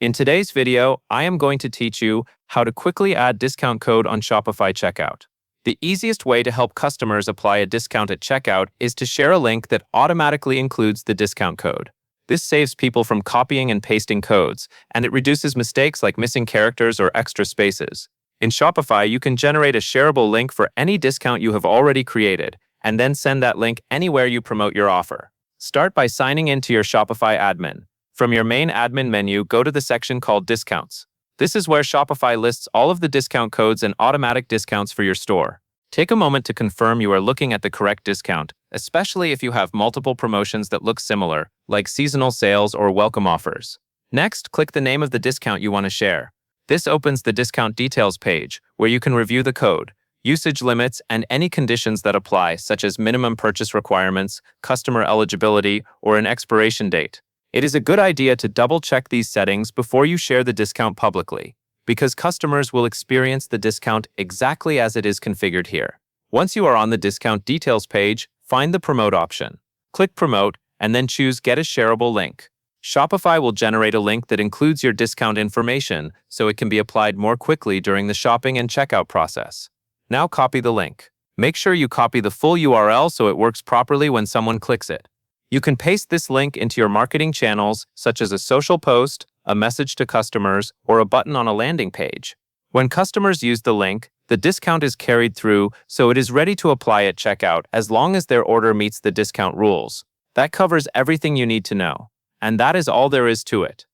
In today's video, I am going to teach you how to quickly add discount code on Shopify checkout. The easiest way to help customers apply a discount at checkout is to share a link that automatically includes the discount code. This saves people from copying and pasting codes, and it reduces mistakes like missing characters or extra spaces. In Shopify, you can generate a shareable link for any discount you have already created, and then send that link anywhere you promote your offer. Start by signing into your Shopify admin. From your main admin menu, go to the section called Discounts. This is where Shopify lists all of the discount codes and automatic discounts for your store. Take a moment to confirm you are looking at the correct discount, especially if you have multiple promotions that look similar, like seasonal sales or welcome offers. Next, click the name of the discount you want to share. This opens the discount details page, where you can review the code, usage limits, and any conditions that apply, such as minimum purchase requirements, customer eligibility, or an expiration date. It is a good idea to double-check these settings before you share the discount publicly, because customers will experience the discount exactly as it is configured here. Once you are on the discount details page, find the Promote option. Click Promote, and then choose Get a Shareable Link. Shopify will generate a link that includes your discount information, so it can be applied more quickly during the shopping and checkout process. Now copy the link. Make sure you copy the full URL so it works properly when someone clicks it. You can paste this link into your marketing channels, such as a social post, a message to customers, or a button on a landing page. When customers use the link, the discount is carried through, so it is ready to apply at checkout as long as their order meets the discount rules. That covers everything you need to know. And that is all there is to it.